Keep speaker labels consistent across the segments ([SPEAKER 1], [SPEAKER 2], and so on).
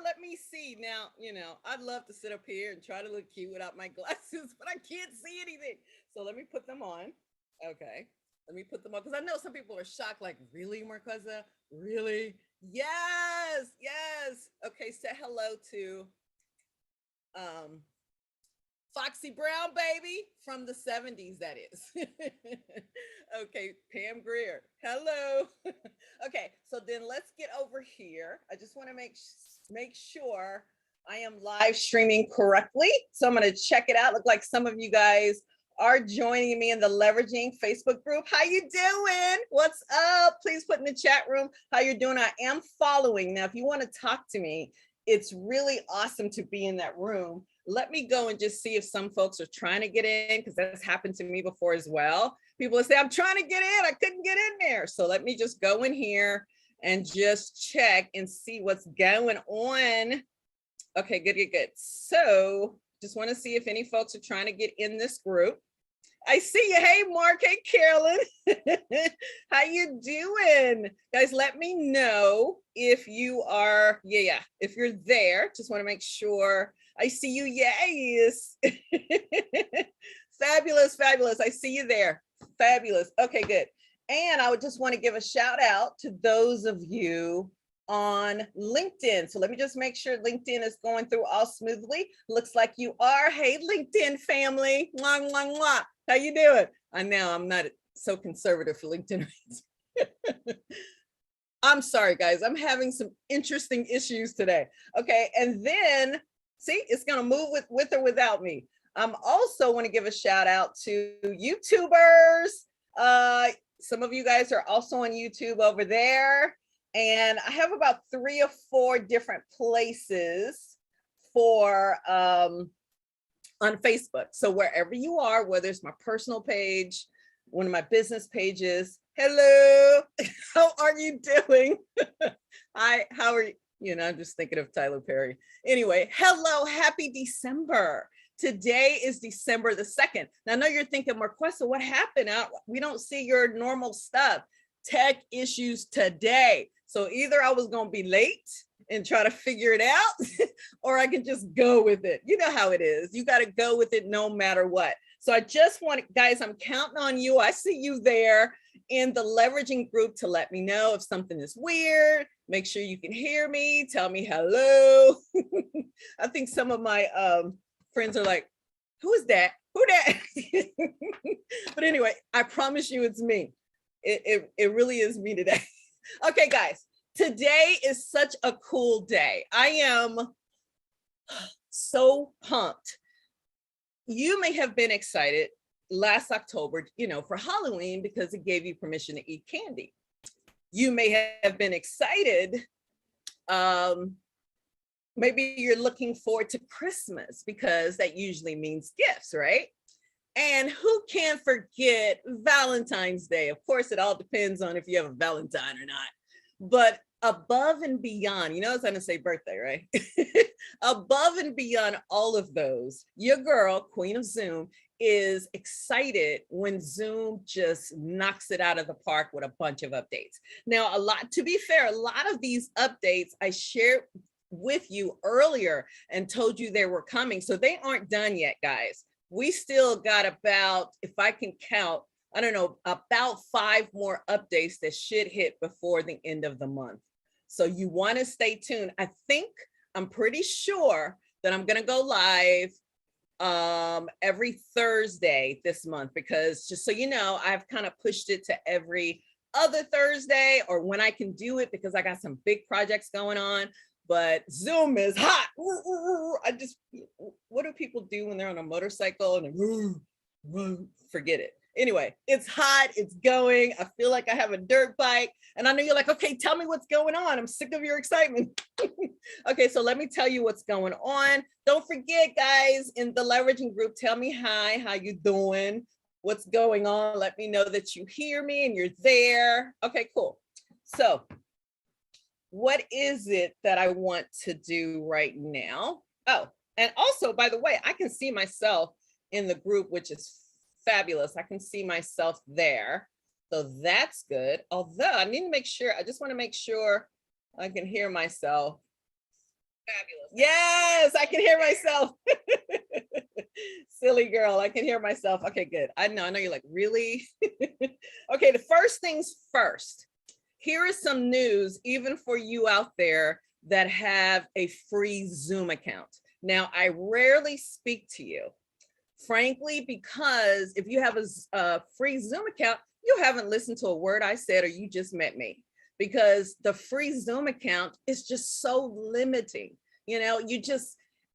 [SPEAKER 1] let me see. Now, I'd love to sit up here and try to look cute without my glasses, but I can't see anything. So let me put them on. Okay. Let me put them on because I know some people are shocked, like, really, Marqueza? Really? Yes, yes. Okay, say hello to um Foxy Brown, baby, from the 70s, that is. Okay, Pam Greer. Hello. Okay, so then let's get over here. I just want to make sure I am live streaming correctly. So I'm going to check it out. Look like some of you guys are joining me in the Leveraging Facebook group. How you doing? What's up? Please put in the chat room how you're doing. I am following. Now, if you want to talk to me, it's really awesome to be in that room. Let me go and just see if some folks are trying to get in, because that's happened to me before as well. People will say, I'm trying to get in, I couldn't get in there. So let me just go in here and just check and see what's going on. Okay, good, good, good. So just want to see if any folks are trying to get in this group. I see you. Hey, Mark. Hey, Carolyn. How you doing? Guys, let me know if you are, if you're there. Just want to make sure. I see you. Yes. Fabulous, fabulous. I see you there. Fabulous. Okay, good. And I would just want to give a shout out to those of you on LinkedIn. So let me just make sure LinkedIn is going through all smoothly. Looks like you are. Hey, LinkedIn family. Mwah, mwah, mwah. How you doing? I know I'm not so conservative for LinkedIn. I'm sorry, guys. I'm having some interesting issues today. Okay, and then, see, it's going to move with or without me. I'm also want to give a shout out to YouTubers. Some of you guys are also on YouTube over there. And I have about 3 or 4 different places for on Facebook. So wherever you are, whether it's my personal page, one of my business pages, hello, how are you doing? Hi, how are you? I'm just thinking of Tyler Perry. Anyway, hello, happy December. Today is December the 2nd. Now I know you're thinking, Marquessa, what happened? We don't see your normal stuff. Tech issues today. So either I was going to be late and try to figure it out, or I can just go with it. You know how it is. You got to go with it no matter what. So I just want, guys, I'm counting on you. I see you there in the Leveraging group to let me know if something is weird. Make sure you can hear me. Tell me hello. I think some of my friends are like, who is that? Who that? But anyway, I promise you it's me. It really is me today. Okay, guys, today is such a cool day. I am so pumped. You may have been excited last October, for Halloween because it gave you permission to eat candy. You may have been excited. Maybe you're looking forward to Christmas because that usually means gifts, right? And who can forget Valentine's Day? Of course, it all depends on if you have a Valentine or not. But above and beyond, I was going to say birthday, right? Above and beyond all of those, your girl, Queen of Zoom, is excited when Zoom just knocks it out of the park with a bunch of updates. Now, to be fair, a lot of these updates I shared with you earlier and told you they were coming. So they aren't done yet, guys. We still got about, if I can count, I don't know, about 5 more updates that should hit before the end of the month. So you want to stay tuned. I'm pretty sure that I'm going to go live every Thursday this month, because just so you know, I've kind of pushed it to every other Thursday or when I can do it, because I got some big projects going on. But Zoom is hot. What do people do when they're on a motorcycle and forget it? Anyway, it's hot, it's going. I feel like I have a dirt bike. And I know you're like, okay, tell me what's going on. I'm sick of your excitement. Okay, so let me tell you what's going on. Don't forget, guys, in the Leveraging group, tell me hi, how you doing? What's going on? Let me know that you hear me and you're there. Okay, cool. So what is it that I want to do right now? Oh, and also, by the way, I can see myself in the group, which is fabulous. I can see myself there. So that's good. Although I need to make sure, I just want to make sure I can hear myself. Yes, I can hear myself. Silly girl, I can hear myself. Okay, good. I know you're like, really? Okay, the first things first. Here is some news, even for you out there that have a free Zoom account. Now, I rarely speak to you, frankly, because if you have a free Zoom account, you haven't listened to a word I said, or you just met me, because the free Zoom account is just so limiting.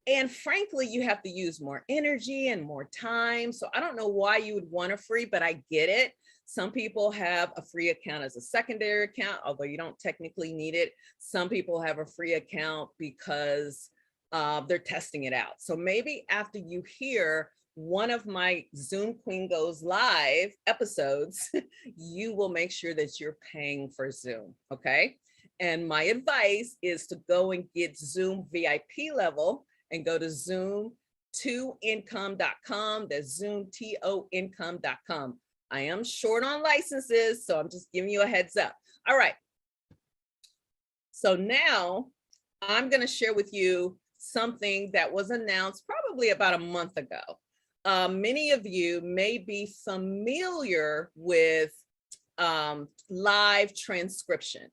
[SPEAKER 1] And frankly, you have to use more energy and more time. So I don't know why you would want a free, but I get it. Some people have a free account as a secondary account, although you don't technically need it. Some people have a free account because they're testing it out. So maybe after you hear one of my Zoom Queen Goes Live episodes, you will make sure that you're paying for Zoom, okay? And my advice is to go and get Zoom VIP level and go to zoom2income.com. That's zoom2income.com. I am short on licenses, so I'm just giving you a heads up. All right. So now I'm going to share with you something that was announced probably about a month ago. Many of you may be familiar with live transcription.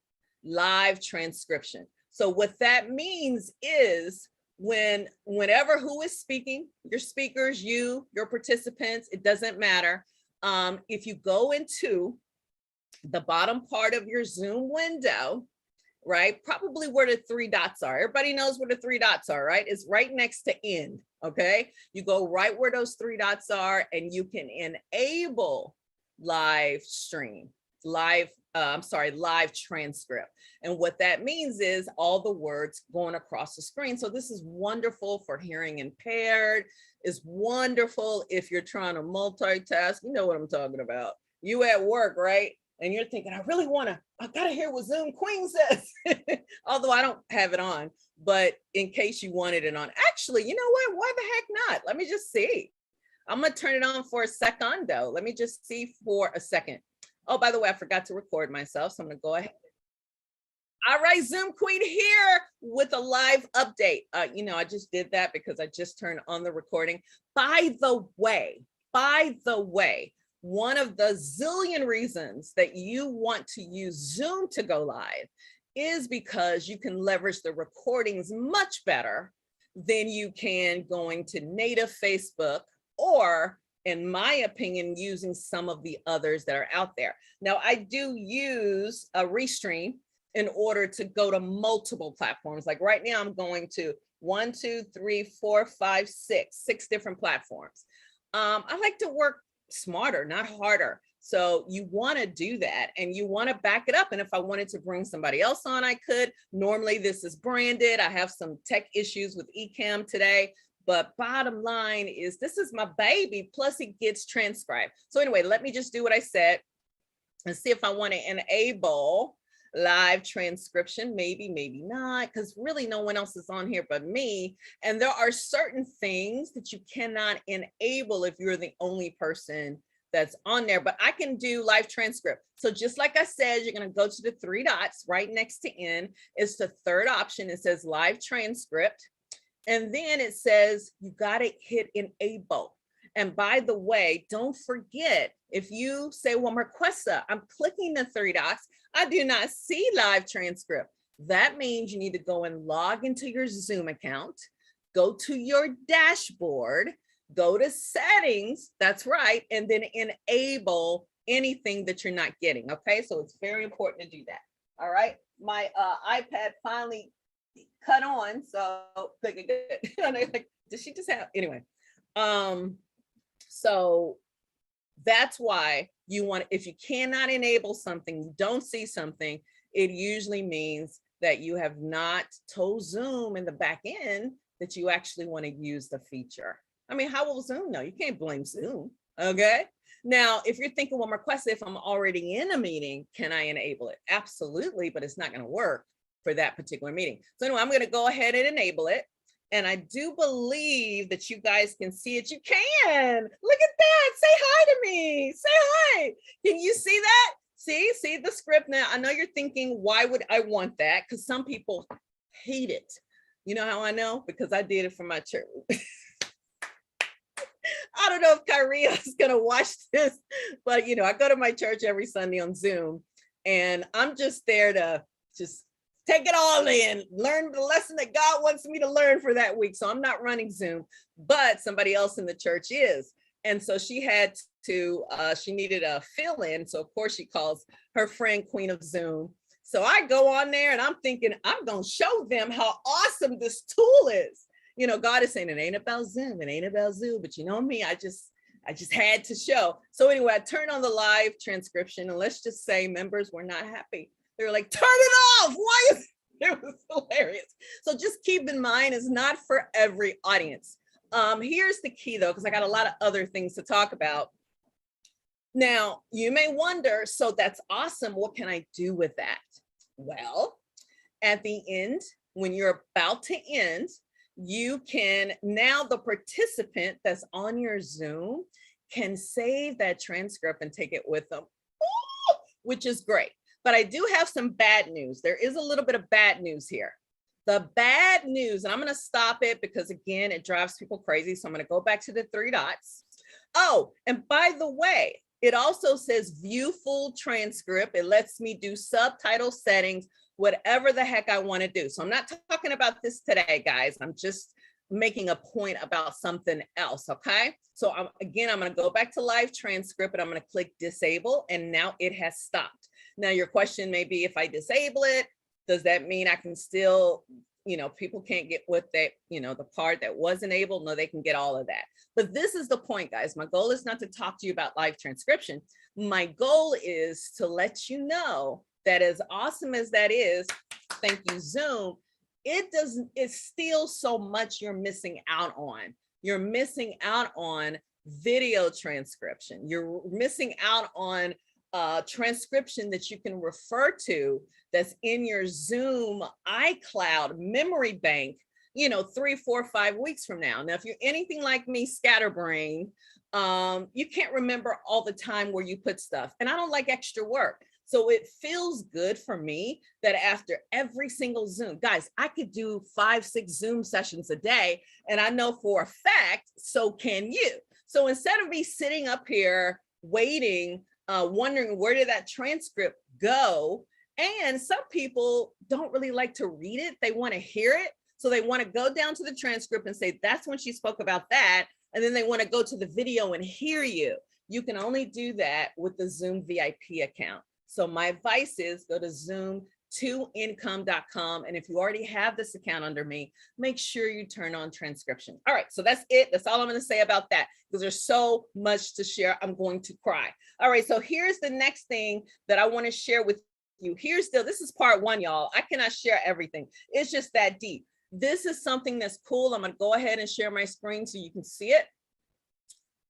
[SPEAKER 1] So what that means is whenever who is speaking, your speakers, your participants, it doesn't matter. If you go into the bottom part of your Zoom window, right, probably where the three dots are. Everybody knows where the three dots are, right? It's right next to end, okay? You go right where those three dots are and you can enable live stream, live transcript. And what that means is all the words going across the screen. So this is wonderful for hearing impaired. It's wonderful if you're trying to multitask. You know what I'm talking about. You at work, right? And you're thinking, I gotta hear what Zoom Queen says. Although I don't have it on, but in case you wanted it on. Actually, you know what? Why the heck not? Let me just see. I'm gonna turn it on for a second. Let me just see for a second. Oh, by the way, I forgot to record myself, so I'm gonna go ahead. All right, Zoom Queen here with a live update. I just did that because I just turned on the recording. By the way, one of the zillion reasons that you want to use Zoom to go live is because you can leverage the recordings much better than you can going to native Facebook, or in my opinion, using some of the others that are out there. Now, I do use a Restream in order to go to multiple platforms. Like right now, I'm going to 6 different platforms. I like to work smarter, not harder. So you want to do that and you want to back it up. And if I wanted to bring somebody else on, I could. Normally this is branded. I have some tech issues with Ecamm today, but bottom line is this is my baby, plus it gets transcribed. So anyway, let me just do what I said and see if I want to enable live transcription. Maybe not, because really no one else is on here but me. And there are certain things that you cannot enable if you're the only person that's on there, but I can do live transcript. So just like I said, you're going to go to the three dots right next to N. It's the third option. It says live transcript. And then it says you got to hit enable. And by the way, don't forget, if you say, well, Marquessa, I'm clicking the three dots, I do not see live transcript. That means you need to go and log into your Zoom account, go to your dashboard, go to settings, that's right, and then enable anything that you're not getting, okay? So it's very important to do that, all right? My iPad finally cut on, so good. Like, did she just have, anyway. So that's why you want, if you cannot enable something, you don't see something, it usually means that you have not told Zoom in the back end that you actually want to use the feature. I mean, how will Zoom know? You can't blame Zoom, okay? Now, if you're thinking, well, Marquessa, if I'm already in a meeting, can I enable it? Absolutely, but it's not going to work for that particular meeting. So anyway, I'm going to go ahead and enable it. And I do believe that you guys can see it. You can. Look at that. Say hi to me. Say hi. Can you see that? See the script now. I know you're thinking, why would I want that? Because some people hate it. You know how I know? Because I did it for my church. I don't know if Kyrie is going to watch this, but I go to my church every Sunday on Zoom, and I'm just there to just take it all in, learn the lesson that God wants me to learn for that week. So I'm not running Zoom, but somebody else in the church is. And so she had to, she needed a fill in. So of course she calls her friend Queen of Zoom. So I go on there and I'm thinking, I'm going to show them how awesome this tool is. God is saying it ain't about Zoom, it ain't about Zoom, but me, I just had to show. So anyway, I turned on the live transcription, and let's just say members were not happy. They were like, turn it off. Why is it was hilarious. So just keep in mind, it's not for every audience. Here's the key though, because I got a lot of other things to talk about. Now, you may wonder, so that's awesome. What can I do with that? Well, at the end, when you're about to end, you can, now the participant that's on your Zoom can save that transcript and take it with them, which is great. But I do have some bad news. There is a little bit of bad news here. The bad news, and I'm going to stop it because, again, it drives people crazy. So I'm going to go back to the 3 dots. Oh, and by the way, it also says view full transcript. It lets me do subtitle settings, whatever the heck I want to do. So I'm not talking about this today, guys. I'm just making a point about something else, okay? So I'm going to go back to live transcript, and I'm going to click disable, and now it has stopped. Now your question may be, if I disable it, does that mean I can still, people can't get what they, the part that was enabled? No, they can get all of that. But this is the point, guys. My goal is not to talk to you about live transcription. My goal is to let you know that as awesome as that is, thank you, Zoom, it's still so much you're missing out on. You're missing out on video transcription. You're missing out on transcription that you can refer to that's in your Zoom iCloud memory bank, 3, 4, 5 weeks from now. Now, if you're anything like me, scatterbrain, you can't remember all the time where you put stuff. And I don't like extra work. So it feels good for me that after every single Zoom, guys, I could do 5, 6 Zoom sessions a day. And I know for a fact, so can you. So instead of me sitting up here waiting, wondering where did that transcript go? And some people don't really like to read it. They want to hear it. So they want to go down to the transcript and say, that's when she spoke about that. And then they want to go to the video and hear you. You can only do that with the Zoom VIP account. So my advice is go to zoom2income.com. And if you already have this account under me, make sure you turn on transcription. All right, so that's it. That's all I'm going to say about that, because there's so much to share. I'm going to cry. All right, so here's the next thing that I want to share with you. This is part 1, y'all. I cannot share everything. It's just that deep. This is something that's cool. I'm going to go ahead and share my screen so you can see it.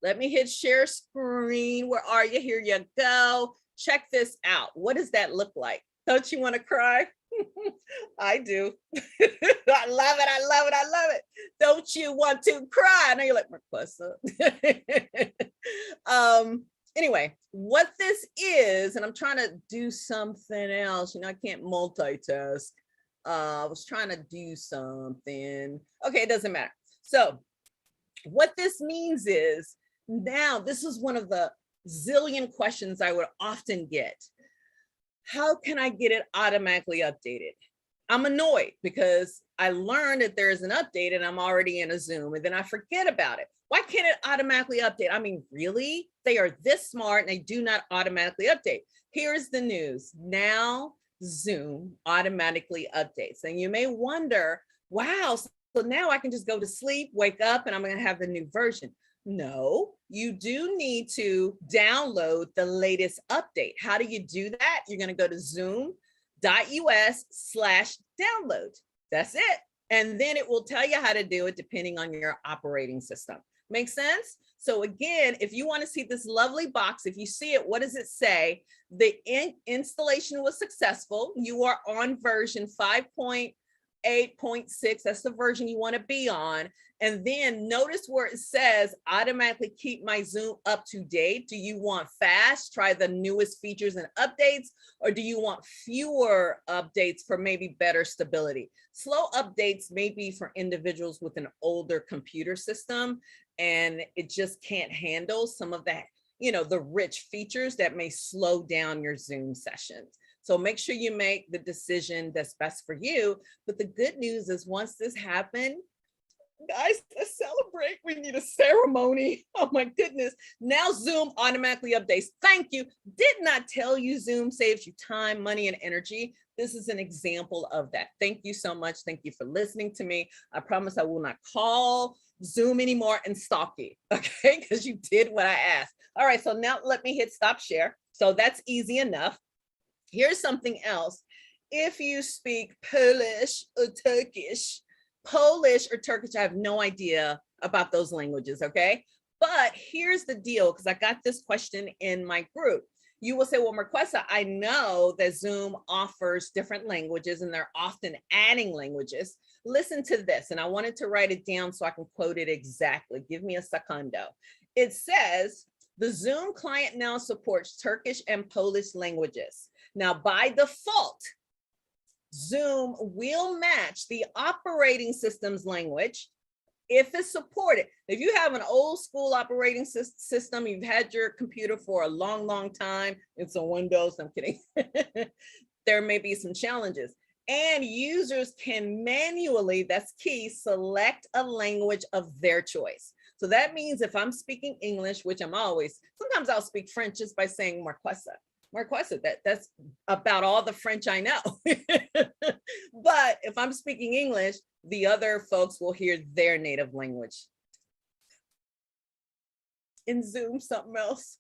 [SPEAKER 1] Let me hit share screen. Where are you? Here you go. Check this out. What does that look like? Don't you want to cry? I do. I love it. I love it. I love it. Don't you want to cry? I know you're like, Marquessa. Anyway, what this is, and I'm trying to do something else. I can't multitask. I was trying to do something. Okay, it doesn't matter. So what this means is, now this is one of the zillion questions I would often get. How can I get it automatically updated? I'm annoyed because I learned that there's an update and I'm already in a Zoom, and then I forget about it. Why can't it automatically update? I mean, really? They are this smart and they do not automatically update. Here's the news. Now Zoom automatically updates. And you may wonder, wow, so now I can just go to sleep, wake up, and I'm going to have the new version. No, you do need to download the latest update. How do you do that? You're going to go to zoom.us/download. That's it. And then it will tell you how to do it depending on your operating system. Make sense? So again, if you want to see this lovely box, if you see it, what does it say? The installation was successful. You are on version 5.0 8.6, that's the version you want to be on. And then notice where it says automatically keep my Zoom up to date. Do you want fast? Try the newest features and updates, or do you want fewer updates for maybe better stability? Slow updates may be for individuals with an older computer system, and it just can't handle some of that, the rich features that may slow down your Zoom sessions. So make sure you make the decision that's best for you. But the good news is once this happened, guys, let's celebrate. We need a ceremony. Oh my goodness. Now Zoom automatically updates. Thank you. Did not tell you Zoom saves you time, money, and energy. This is an example of that. Thank you so much. Thank you for listening to me. I promise I will not call Zoom anymore and stalk you, okay? Because you did what I asked. All right, so now let me hit stop share. So that's easy enough. Here's something else. If you speak Polish or Turkish, I have no idea about those languages, okay? But here's the deal, because I got this question in my group. You will say, well, Marquesa, I know that Zoom offers different languages and they're often adding languages. Listen to this, and I wanted to write it down so I can quote it exactly. Give me a secundo. It says, the Zoom client now supports Turkish and Polish languages. Now, by default, Zoom will match the operating system's language if it's supported. If you have an old school operating system, you've had your computer for a long, long time, it's on Windows, I'm kidding. There may be some challenges. And users can manually, that's key, select a language of their choice. So that means if I'm speaking English, which sometimes I'll speak French just by saying Marquesa, that's about all the French I know. But if I'm speaking English, the other folks will hear their native language. In Zoom, something else.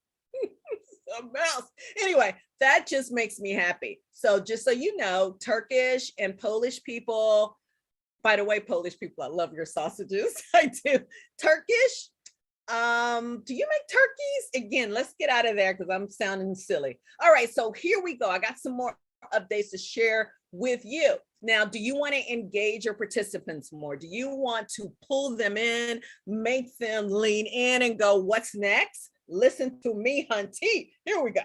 [SPEAKER 1] Something else. Anyway, that just makes me happy. So just so you know, Turkish and Polish people, by the way, Polish people, I love your sausages. I do. Turkish, do you make turkeys? Again, let's get out of there because I'm sounding silly. All right, so here we go. I got some more updates to share with you. Now, do you want to engage your participants more? Do you want to pull them in, make them lean in and go, what's next? Listen to me, hunty. Here we go.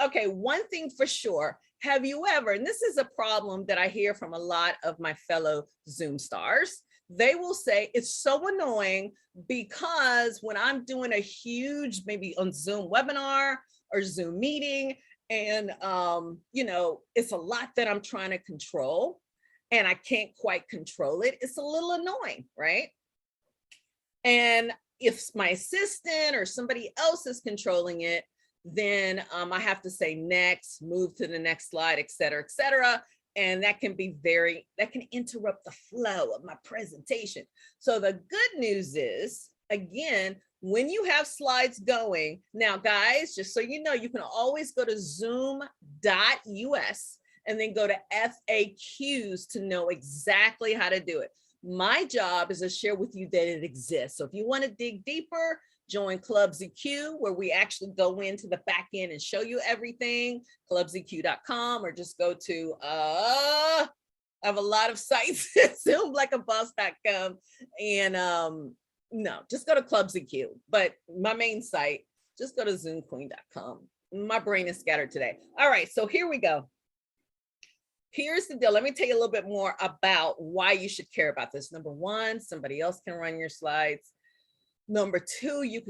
[SPEAKER 1] Okay, one thing for sure. Have you ever, and this is a problem that I hear from a lot of my fellow Zoom stars, they will say it's so annoying because when I'm doing a huge, maybe on Zoom webinar or Zoom meeting, and it's a lot that I'm trying to control and I can't quite control it. It's a little annoying, right? And if my assistant or somebody else is controlling it, then I have to say next, move to the next slide, et cetera, et cetera. And that can interrupt the flow of my presentation. So the good news is, again, when you have slides going, now guys, just so you know, you can always go to zoom.us and then go to FAQs to know exactly how to do it. My job is to share with you that it exists. So if you want to dig deeper, join Club ZQ, where we actually go into the back end and show you everything, clubzq.com, or just go to, I have a lot of sites, zoomlikeaboss.com, and no, just go to Club ZQ. But my main site, just go to zoomqueen.com. My brain is scattered today. All right, so here we go. Here's the deal. Let me tell you a little bit more about why you should care about this. Number one, somebody else can run your slides. Number two, you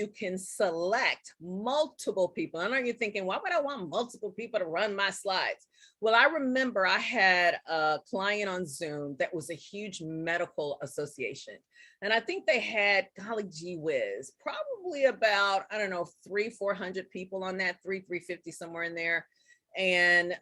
[SPEAKER 1] can select multiple people. I know you're thinking, why would I want multiple people to run my slides? Well, I remember I had a client on Zoom that was a huge medical association. And I think they had, golly gee whiz, probably about, 300-400 people on that, 350, somewhere in there. And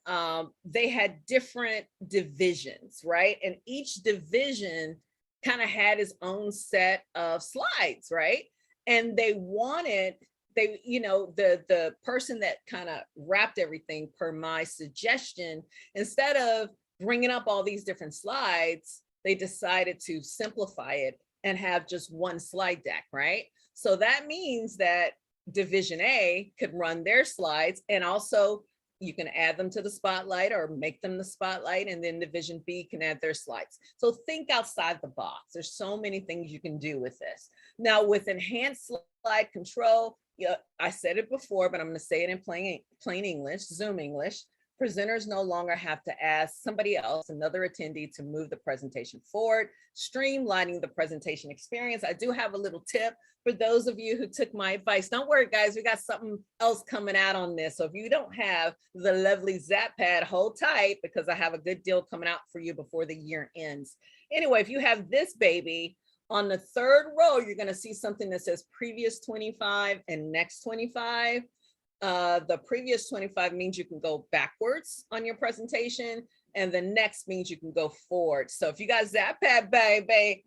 [SPEAKER 1] they had different divisions, right? And each division kind of had his own set of slides, right? And they wanted, the person that kind of wrapped everything per my suggestion, instead of bringing up all these different slides, they decided to simplify it and have just one slide deck, right? So that means that Division A could run their slides, and also You can add them to the spotlight or make them the spotlight, and then Division B can add their slides. So think outside the box. There's so many things you can do with this. Now with enhanced slide control, yeah, I said it before, but I'm going to say it in plain English, Zoom English. Presenters no longer have to ask somebody else, another attendee, to move the presentation forward, streamlining the presentation experience. I do have a little tip for those of you who took my advice. Don't worry, guys, we got something else coming out on this. So if you don't have the lovely Zap Pad, hold tight, because I have a good deal coming out for you before the year ends. Anyway, if you have this baby, on the third row, you're going to see something that says previous 25 and next 25. The previous 25 means you can go backwards on your presentation, and the next means you can go forward. So if you got Zap Pad, baby,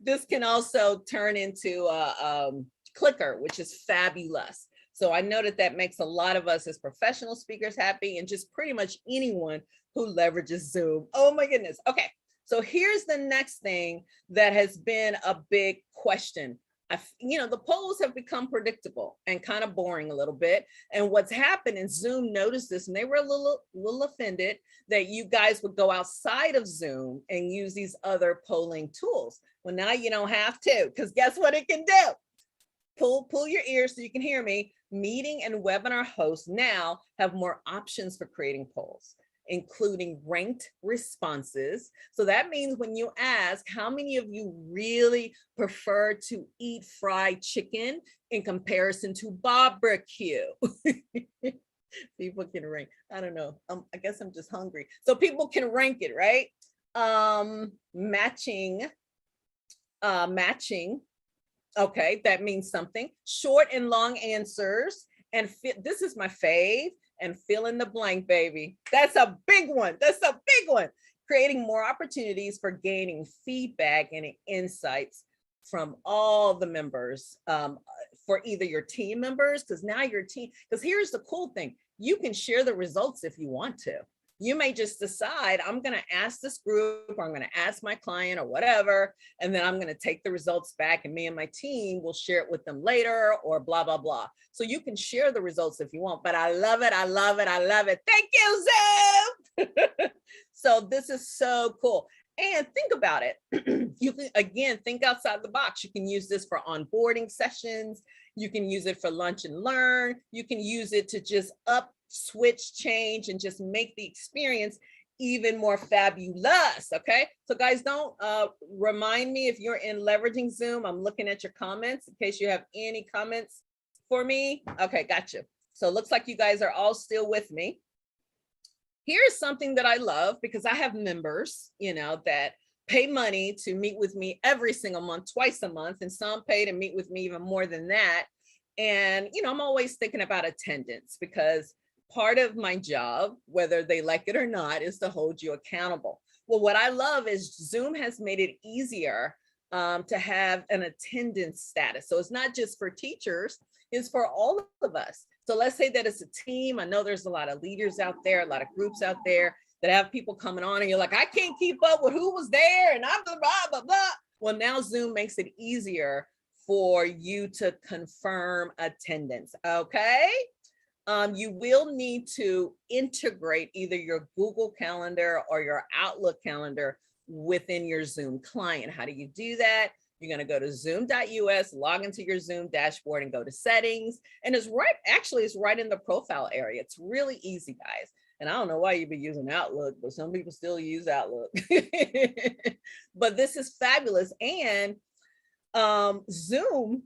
[SPEAKER 1] this can also turn into a clicker, which is fabulous. So I know that makes a lot of us as professional speakers happy, and just pretty much anyone who leverages Zoom. Oh my goodness. Okay. So here's the next thing that has been a big question. The polls have become predictable and kind of boring a little bit. And what's happened, and Zoom noticed this, and they were a little offended that you guys would go outside of Zoom and use these other polling tools. Well, now you don't have to, because guess what it can do? Pull your ears so you can hear me. Meeting and webinar hosts now have more options for creating polls, including ranked responses. So that means when you ask, how many of you really prefer to eat fried chicken in comparison to barbecue? People can rank. I don't know. I guess I'm just hungry. So people can rank it, right? Matching. Okay, that means something. Short and long answers. And this is my fave. And fill in the blank, baby. That's a big one. That's a big one. Creating more opportunities for gaining feedback and insights from all the members, for either your team members, because now your team, because here's the cool thing, you can share the results if you want to. You may just decide, I'm going to ask this group, or I'm going to ask my client or whatever, and then I'm going to take the results back, and me and my team will share it with them later, or blah, blah, blah. So you can share the results if you want, but I love it. I love it. I love it. Thank you, Zoom. So this is so cool. And think about it. You can, again, think outside the box. You can use this for onboarding sessions. You can use it for lunch and learn. You can use it to just switch, change, and just make the experience even more fabulous. Okay, so guys, don't remind me if you're in leveraging Zoom. I'm looking at your comments in case you have any comments for me. Okay, gotcha. So it looks like you guys are all still with me. Here's something that I love, because I have members, that pay money to meet with me every single month, twice a month, and some pay to meet with me even more than that. And, I'm always thinking about attendance, because part of my job, whether they like it or not, is to hold you accountable. Well, what I love is Zoom has made it easier to have an attendance status. So it's not just for teachers, it's for all of us. So let's say that it's a team. I know there's a lot of leaders out there, a lot of groups out there that have people coming on, and you're like, I can't keep up with who was there, and I'm blah, blah, blah, blah. Well, now Zoom makes it easier for you to confirm attendance, okay? You will need to integrate either your Google Calendar or your Outlook calendar within your Zoom client. How do you do that? You're going to go to zoom.us, log into your Zoom dashboard, and go to settings. And it's right in the profile area. It's really easy, guys. And I don't know why you'd be using Outlook, but some people still use Outlook. But this is fabulous. And Zoom,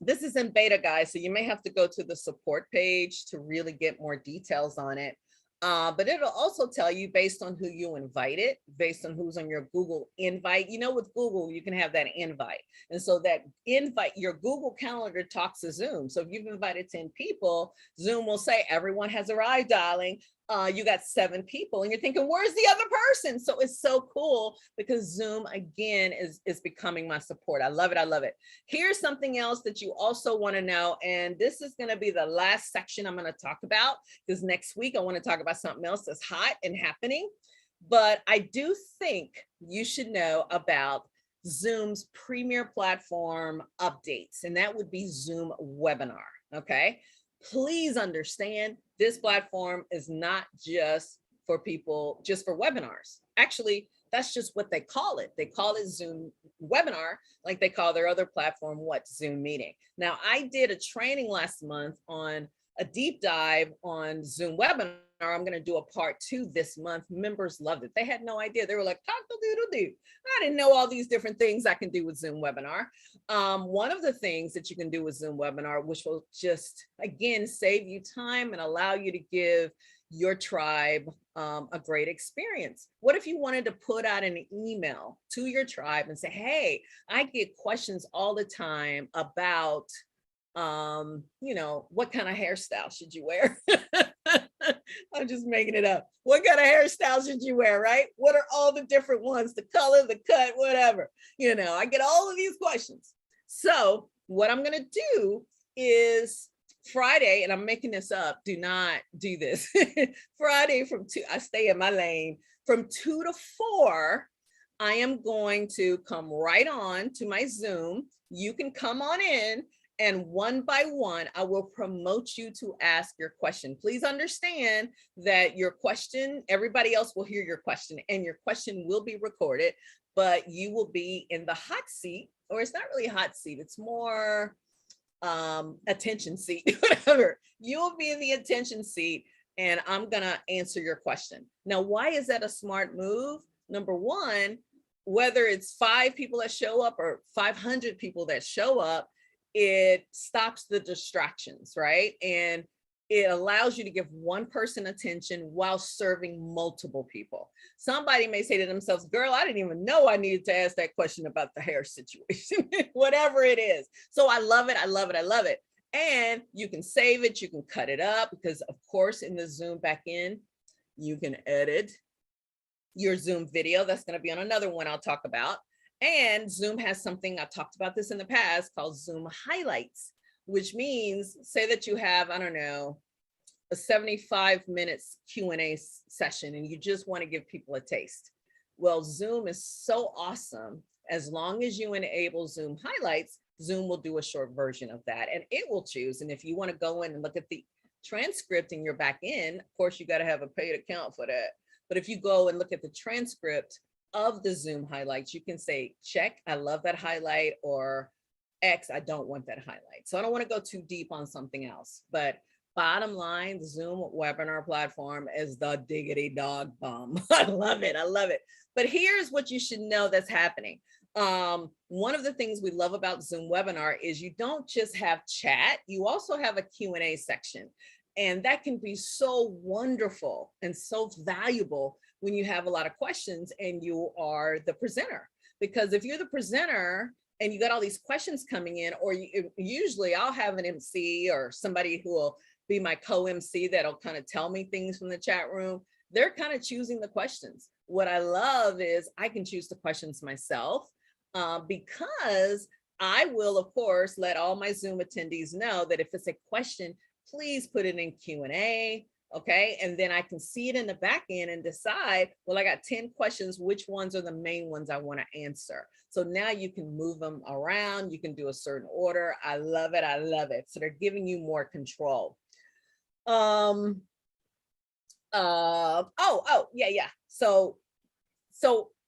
[SPEAKER 1] this is in beta, guys, so you may have to go to the support page to really get more details on it. But it'll also tell you based on who you invited, based on who's on your Google invite. With Google, you can have that invite. And so that invite, your Google Calendar talks to Zoom. So if you've invited 10 people, Zoom will say, everyone has arrived, darling. You got 7 people, and you're thinking, where's the other person? So it's so cool, because Zoom, again, is becoming my support. I love it. I love it. Here's something else that you also want to know. And this is going to be the last section I'm going to talk about, because next week I want to talk about something else that's hot and happening. But I do think you should know about Zoom's premier platform updates, and that would be Zoom Webinar. Okay. Please understand, this platform is not just for people, just for webinars. Actually, that's just what they call it. They call it Zoom webinar, like they call their other platform, what, Zoom meeting. Now, I did a training last month on a deep dive on Zoom webinar. I'm going to do a part 2 this month. Members loved it. They had no idea. They were like, cock-a-doodle-doo. I didn't know all these different things I can do with Zoom webinar. One of the things that you can do with Zoom webinar, which will just, again, save you time and allow you to give your tribe a great experience. What if you wanted to put out an email to your tribe and say, hey, I get questions all the time about, you know, what kind of hairstyle should you wear? I'm just making it up. What kind of hairstyle should you wear, right? What are all the different ones, the color, the cut, whatever. You know, I get all of these questions. So what I'm going to do is Friday, and I'm making this up, do not do this. Friday from 2, I stay in my lane, from 2 to 4, I am going to come right on to my Zoom. You can come on in, and one by one, I will promote you to ask your question. Please understand that your question, everybody else will hear your question, and your question will be recorded, but you will be in the hot seat, or it's not really a hot seat, it's more attention seat, whatever. You'll be in the attention seat, and I'm gonna answer your question. Now, why is that a smart move? Number one, whether it's 5 people that show up or 500 people that show up, it stops the distractions, right? And it allows you to give one person attention while serving multiple people. Somebody may say to themselves, girl, I didn't even know I needed to ask that question about the hair situation, whatever it is. So I love it, I love it, I love it. And you can save it, you can cut it up, because of course in the Zoom backend, you can edit your Zoom video. That's gonna be on another one I'll talk about. And Zoom has something, I've talked about this in the past, called Zoom highlights, which means, say that you have, I don't know, a 75 minutes Q&A session, and you just want to give people a taste. Well, Zoom is so awesome. As long as you enable Zoom highlights, Zoom will do a short version of that, and it will choose. And if you want to go in and look at the transcript in your back end, of course, you got to have a paid account for that. But if you go and look at the transcript of the Zoom highlights, you can say, check, I love that highlight, or X, I don't want that highlight. So I don't want to go too deep on something else, but bottom line, the Zoom webinar platform is the diggity dog bomb. I love it, I love it. But here's what you should know that's happening. One of the things we love about Zoom webinar is you don't just have chat, you also have a Q&A section. And that can be so wonderful and so valuable when you have a lot of questions and you are the presenter. Because if you're the presenter and you got all these questions coming in, or usually I'll have an MC or somebody who will be my co-MC that'll kind of tell me things from the chat room. They're kind of choosing the questions. What I love is I can choose the questions myself, because I will, of course, let all my Zoom attendees know that if it's a question, please put it in Q&A, okay? And then I can see it in the back end and decide, well, I got 10 questions, which ones are the main ones I wanna answer? So now you can move them around, you can do a certain order. I love it, I love it. So they're giving you more control. Yeah. So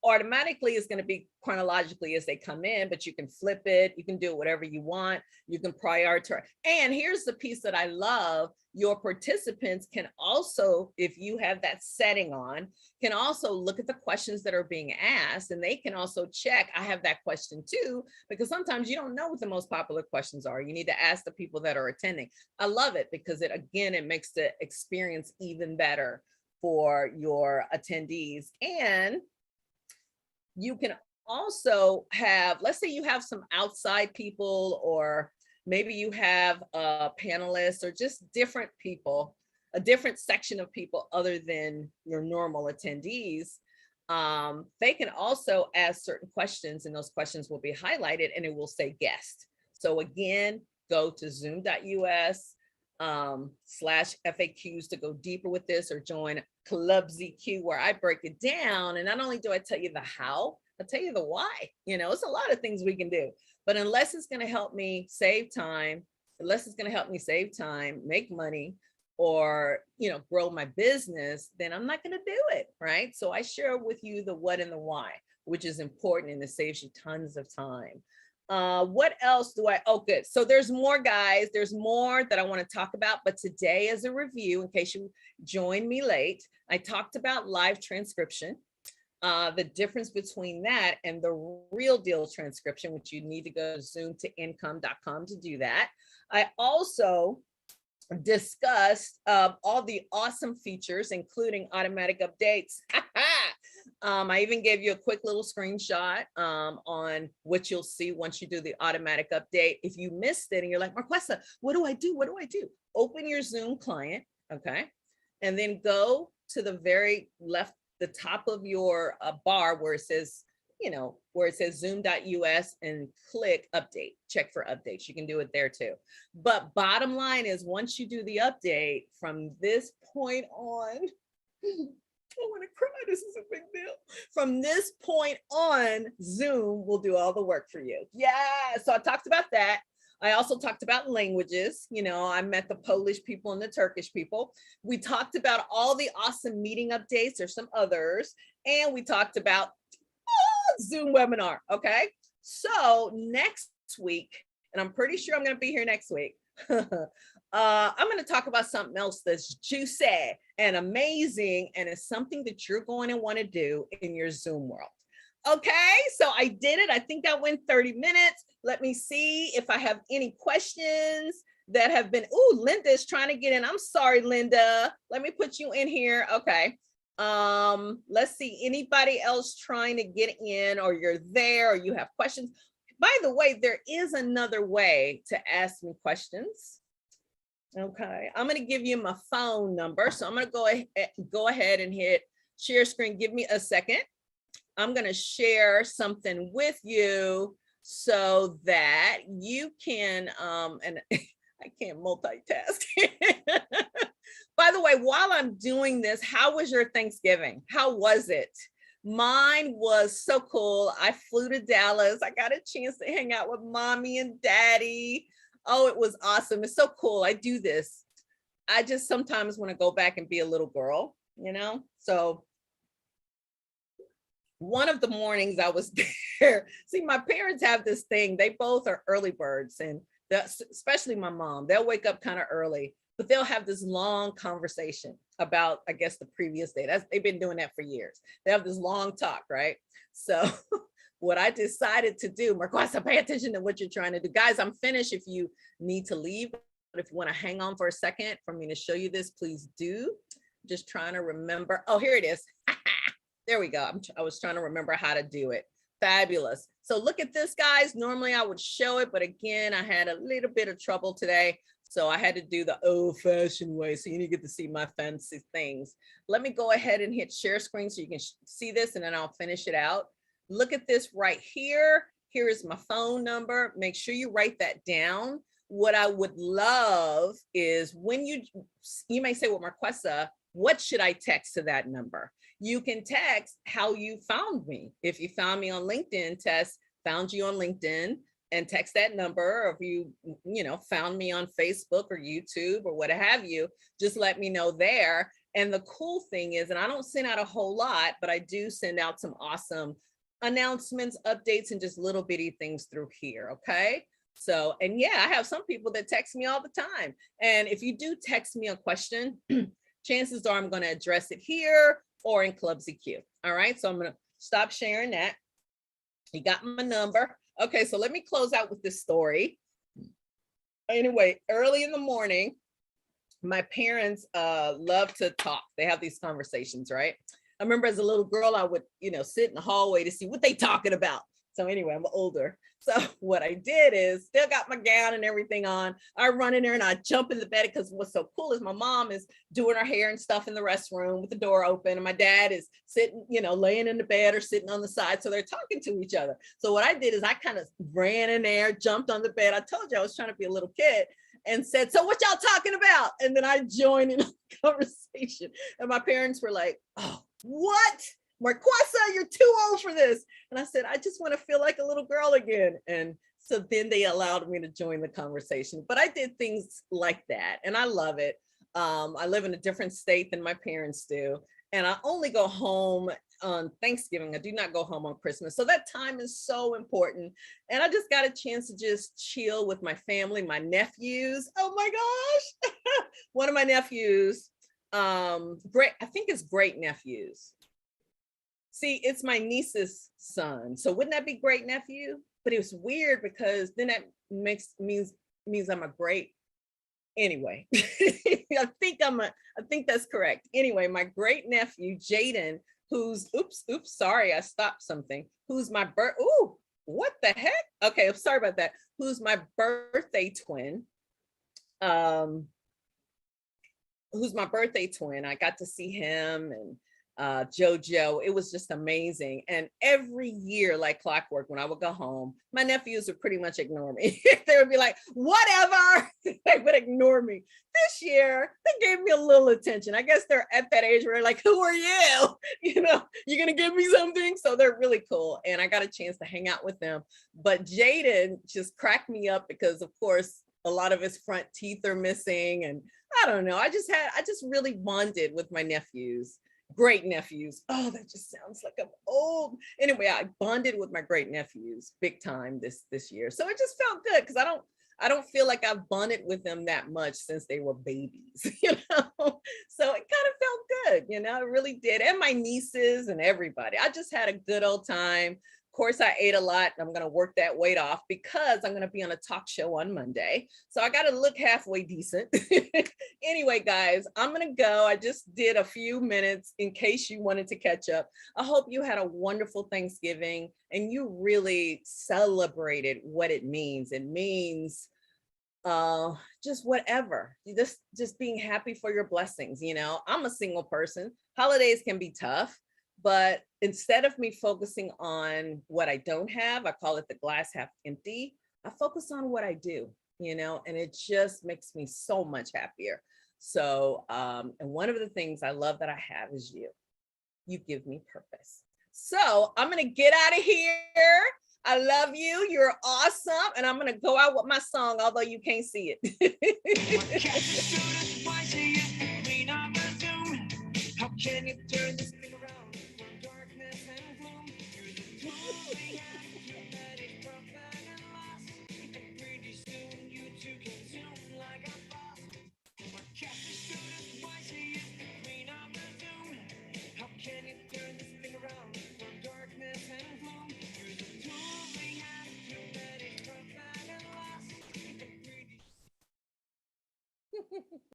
[SPEAKER 1] automatically it's going to be chronologically as they come in, but you can flip it, you can do whatever you want, you can prioritize. And here's the piece that I love, your participants can also, if you have that setting on, can also look at the questions that are being asked, and they can also check, I have that question too, because sometimes you don't know what the most popular questions are. You need to ask the people that are attending. I love it because it, again, it makes the experience even better for your attendees. And you can also have, let's say you have some outside people, or maybe you have a panelist, or just different people, a different section of people other than your normal attendees. They can also ask certain questions, and those questions will be highlighted and it will say guest. So again, go to zoom.us /FAQs to go deeper with this, or join Club ZQ where I break it down. And not only do I tell you the how, I tell you the why. You know, it's a lot of things we can do, but unless it's going to help me save time, make money, or, grow my business, then I'm not going to do it. Right. So I share with you the what and the why, which is important, and it saves you tons of time. What else do oh, good. So there's more, guys. There's more that I want to talk about. But today, as a review, in case you joined me late, I talked about live transcription, the difference between that and the real deal transcription, which you need to go to zoomtoincome.com to do that. I also discussed all the awesome features, including automatic updates. I even gave you a quick little screenshot on what you'll see once you do the automatic update. If you missed it and you're like, Marquesa, what do I do? What do I do? Open your Zoom client, okay? And then go to the very left, the top of your bar where it says, where it says zoom.us, and click update, check for updates. You can do it there too. But bottom line is, once you do the update, from this point on, I want to cry, this is a big deal. From this point on, Zoom will do all the work for you. Yeah, so I talked about that. I also talked about languages. I met the Polish people and the Turkish people. We talked about all the awesome meeting updates. There's some others. And we talked about Zoom webinar. Okay. So next week, and I'm pretty sure I'm going to be here next week. I'm going to talk about something else that's juicy and amazing. And it's something that you're going to want to do in your Zoom world. Okay. So I did it. I think I went 30 minutes. Let me see if I have any questions that have been, Linda is trying to get in. I'm sorry, Linda. Let me put you in here. Okay. Let's see, anybody else trying to get in, or you're there, or you have questions. By the way, there is another way to ask me questions. Okay, I'm going to give you my phone number. So I'm going to go ahead and hit share screen. Give me a second. I'm going to share something with you so that you can, and I can't multitask. By the way, while I'm doing this, how was your Thanksgiving? How was it? Mine was so cool. I flew to Dallas. I got a chance to hang out with mommy and daddy. Oh, it was awesome. It's so cool. I do this. I just sometimes want to go back and be a little girl, So one of the mornings I was there. See, my parents have this thing. They both are early birds, and especially my mom. They'll wake up kind of early, but they'll have this long conversation about, I guess, the previous day. They've been doing that for years. They have this long talk, right? So what I decided to do, Marquesa, pay attention to what you're trying to do. Guys, I'm finished. If you need to leave, but if you want to hang on for a second for me to show you this, please do. Just trying to remember. Oh, here it is. There we go. I was trying to remember how to do it. Fabulous. So look at this, guys. Normally I would show it, but again, I had a little bit of trouble today. So I had to do the old-fashioned way. So you need to get to see my fancy things. Let me go ahead and hit share screen so you can see this, and then I'll finish it out. Look at this right here. Here is my phone number. Make sure you write that down. What I would love is when you may say, well, Marquesa, what should I text to that number? You can text how you found me. If you found me on LinkedIn, found you on LinkedIn, and text that number. Or if you found me on Facebook or YouTube or what have you, just let me know there. And the cool thing is, and I don't send out a whole lot, but I do send out some awesome announcements, updates, and just little bitty things through here. Okay. So, and yeah, I have some people that text me all the time. And if you do text me a question, chances are I'm going to address it here or in Club ZQ. All right. So I'm going to stop sharing that. You got my number. Okay. So let me close out with this story. Anyway, early in the morning, my parents love to talk. They have these conversations, right? I remember as a little girl, I would, sit in the hallway to see what they talking about. So anyway, I'm older. So what I did is still got my gown and everything on. I run in there and I jump in the bed, because what's so cool is my mom is doing her hair and stuff in the restroom with the door open, and my dad is sitting, laying in the bed or sitting on the side. So they're talking to each other. So what I did is I kind of ran in there, jumped on the bed. I told you I was trying to be a little kid, and said, so what y'all talking about? And then I joined in the conversation, and my parents were like, oh, what? Marquesa, you're too old for this. And I said, I just want to feel like a little girl again. And so then they allowed me to join the conversation. But I did things like that, and I love it. I live in a different state than my parents do. And I only go home on Thanksgiving. I do not go home on Christmas. So that time is so important. And I just got a chance to just chill with my family, my nephews. Oh my gosh. One of my nephews, I think it's great nephews. See, it's my niece's son. So wouldn't that be great nephew? But it was weird because then that means I'm a great anyway. I think that's correct. Anyway, my great nephew Jaden, who's oops, sorry, I stopped something. Who's my ooh, what the heck? Okay, I'm sorry about that. Who's my birthday twin? Who's my birthday twin. I got to see him and Jojo. It was just amazing. And every year, like clockwork, when I would go home, my nephews would pretty much ignore me. They would be like, whatever. They would ignore me. This year, they gave me a little attention. I guess they're at that age where they're like, who are you? You know, you're going to give me something? So they're really cool. And I got a chance to hang out with them. But Jaden just cracked me up because, of course, a lot of his front teeth are missing. And I don't know. I just really bonded with my nephews. Great nephews. Oh, that just sounds like I'm old. Anyway, I bonded with my great nephews big time this year. So it just felt good because I don't feel like I've bonded with them that much since they were babies, you know? So it kind of felt good, you know, it really did. And my nieces and everybody. I just had a good old time. Of course, I ate a lot. I'm going to work that weight off because I'm going to be on a talk show on Monday. So I got to look halfway decent. Anyway, guys, I'm going to go. I just did a few minutes in case you wanted to catch up. I hope you had a wonderful Thanksgiving and you really celebrated what it means. It means just whatever, you just being happy for your blessings. You know, I'm a single person. Holidays can be tough, but instead of me focusing on what I don't have, I call it the glass half empty. I focus on what I do, you know, and it just makes me so much happier. So and one of the things I love that I have is you give me purpose. So I'm gonna get out of here. I love you. You're awesome. And I'm going to go out with my song, although you can't see it. How can you turn this thing around from darkness and gloom? You're the glory and humanity from bad and lost. And pretty soon you two consume like a boss. My captain showed us why she is the queen of the doom. How can you turn this thing around from darkness and gloom? You're the glory and humanity from bad and lost. And pretty